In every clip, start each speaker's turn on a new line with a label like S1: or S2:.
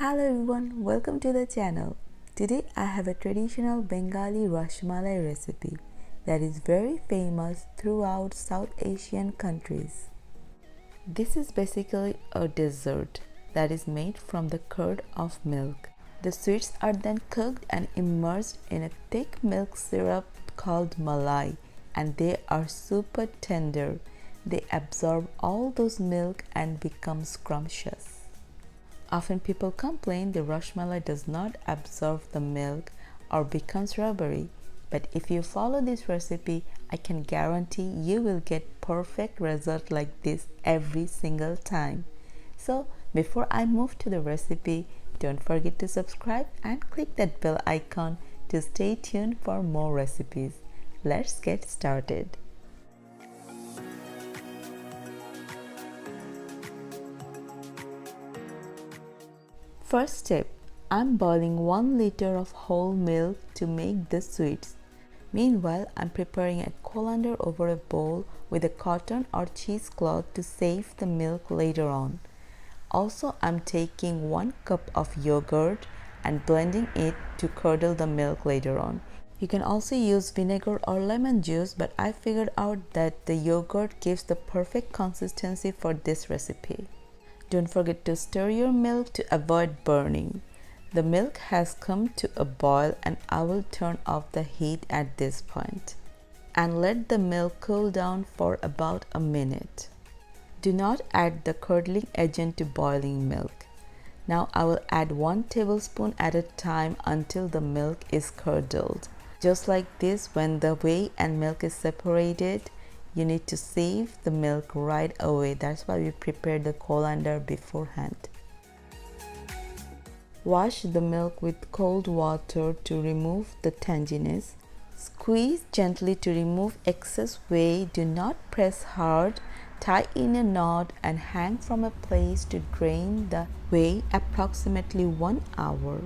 S1: Hello everyone, welcome to the channel. Today I have a traditional Bengali Roshmalai recipe that is very famous throughout South Asian countries. This is basically a dessert that is made from the curd of milk. The sweets are then cooked and immersed in a thick milk syrup called malai, and they are super tender. They absorb all those milk and become scrumptious. Often people complain the Rasmalai does not absorb the milk or becomes rubbery, but if you follow this recipe, I can guarantee you will get perfect result like this every single time. So before I move to the recipe, don't forget to subscribe and click that bell icon to stay tuned for more recipes. Let's get started. First step, I'm boiling 1 liter of whole milk to make the sweets. Meanwhile, I'm preparing a colander over a bowl with a cotton or cheesecloth to save the milk later on. Also, I'm taking 1 cup of yogurt and blending it to curdle the milk later on. You can also use vinegar or lemon juice, but I figured out that the yogurt gives the perfect consistency for this recipe. Don't forget to stir your milk to avoid burning. The milk has come to a boil and I will turn off the heat at this point and let the milk cool down for about a minute. Do not add the curdling agent to boiling milk. Now I will add 1 tablespoon at a time until the milk is curdled. Just like this, when the whey and milk is separated, you need to save the milk right away. That's why we prepared the colander beforehand. Wash the milk with cold water to remove the tanginess. Squeeze gently to remove excess whey. Do not press hard. Tie in a knot and hang from a place to drain the whey approximately 1 hour.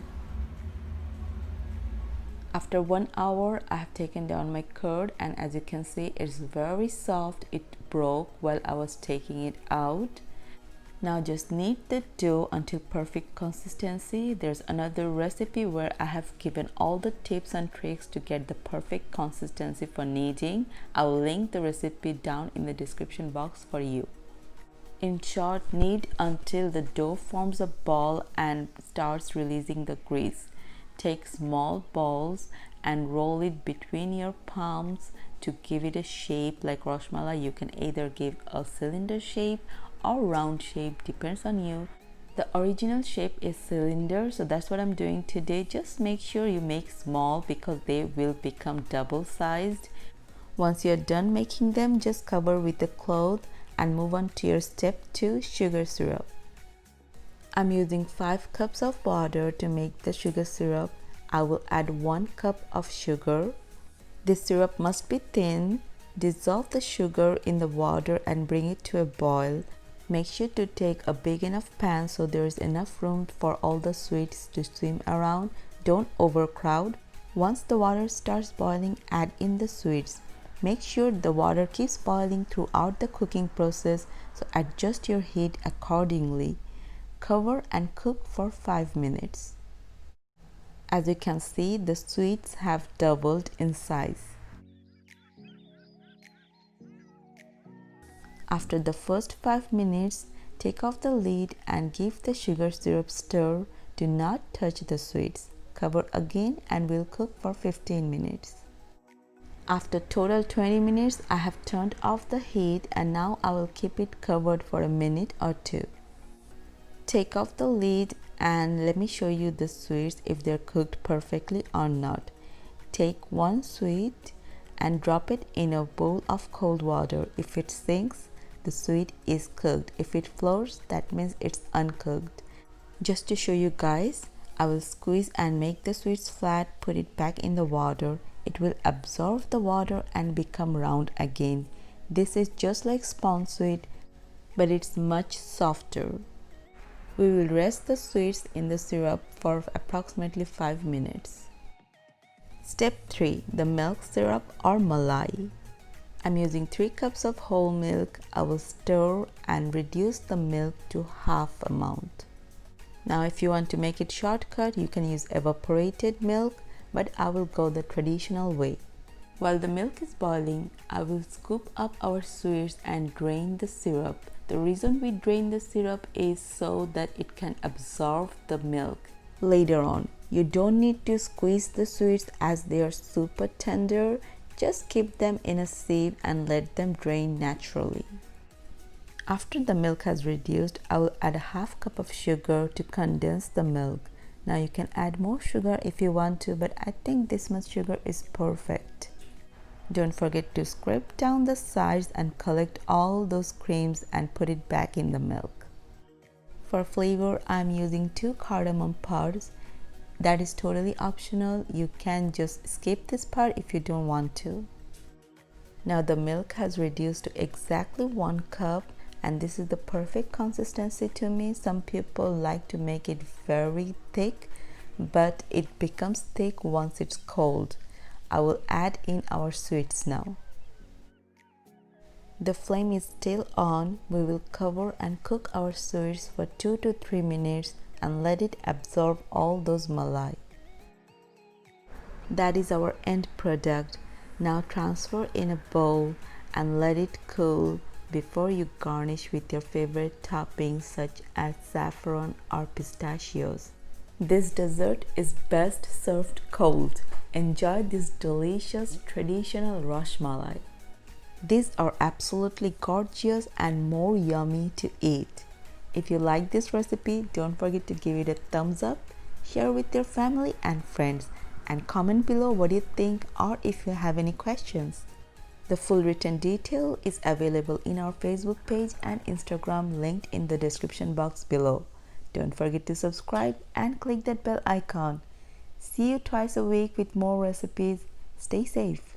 S1: After 1 hour, I have taken down my curd, and as you can see, it's very soft. It broke while I was taking it out. Now just knead the dough until perfect consistency. There's another recipe where I have given all the tips and tricks to get the perfect consistency for kneading. I will link the recipe down in the description box for you. In short, knead until the dough forms a ball and starts releasing the grease. Take small balls and roll it between your palms to give it a shape like Rasmalai. You can either give a cylinder shape or round shape, depends on you. The original shape is cylinder, so that's what I'm doing today. Just make sure you make small because they will become double sized. Once you're done making them, just cover with a cloth and move on to your step 2, sugar syrup. I'm using 5 cups of water to make the sugar syrup. I will add 1 cup of sugar. This syrup must be thin. Dissolve the sugar in the water and bring it to a boil. Make sure to take a big enough pan so there is enough room for all the sweets to swim around. Don't overcrowd. Once the water starts boiling, add in the sweets. Make sure the water keeps boiling throughout the cooking process, so adjust your heat accordingly. Cover and cook for 5 minutes. As you can see, the sweets have doubled in size. After the first 5 minutes, take off the lid and give the sugar syrup stir. Do not touch the sweets. Cover again and we'll cook for 15 minutes. After total 20 minutes, I have turned off the heat and now I will keep it covered for a minute or 2. Take off the lid and let me show you the sweets if they're cooked perfectly or not. Take 1 sweet and drop it in a bowl of cold water. If it sinks, the sweet is cooked. If it floats, that means it's uncooked. Just to show you guys, I will squeeze and make the sweets flat, put it back in the water. It will absorb the water and become round again. This is just like sponge sweet, but it's much softer. We will rest the sweets in the syrup for approximately 5 minutes. Step 3. The milk syrup or malai. I'm using 3 cups of whole milk. I will stir and reduce the milk to half amount. Now if you want to make it shortcut, you can use evaporated milk, but I will go the traditional way. While the milk is boiling, I will scoop up our sweets and drain the syrup. The reason we drain the syrup is so that it can absorb the milk. Later on, you don't need to squeeze the sweets as they are super tender. Just keep them in a sieve and let them drain naturally. After the milk has reduced, I will add a half cup of sugar to condense the milk. Now you can add more sugar if you want to, but I think this much sugar is perfect. Don't forget to scrape down the sides and collect all those creams and put it back in the milk. For flavor, I'm using 2 cardamom pods. That is totally optional. You can just skip this part if you don't want to. Now the milk has reduced to exactly 1 cup, and this is the perfect consistency to me. Some people like to make it very thick, but it becomes thick once it's cold. I will add in our sweets now. The flame is still on. We will cover and cook our sweets for 2 to 3 minutes and let it absorb all those malai. That is our end product. Now transfer in a bowl and let it cool before you garnish with your favorite toppings such as saffron or pistachios. This dessert is best served cold. Enjoy this delicious traditional Rasmalai. These are absolutely gorgeous and more yummy to eat. If you like this recipe, don't forget to give it a thumbs up, share with your family and friends, and comment below what you think or if you have any questions. The full written detail is available in our Facebook page and Instagram linked in the description box below. Don't forget to subscribe and click that bell icon. See you twice a week with more recipes. Stay safe.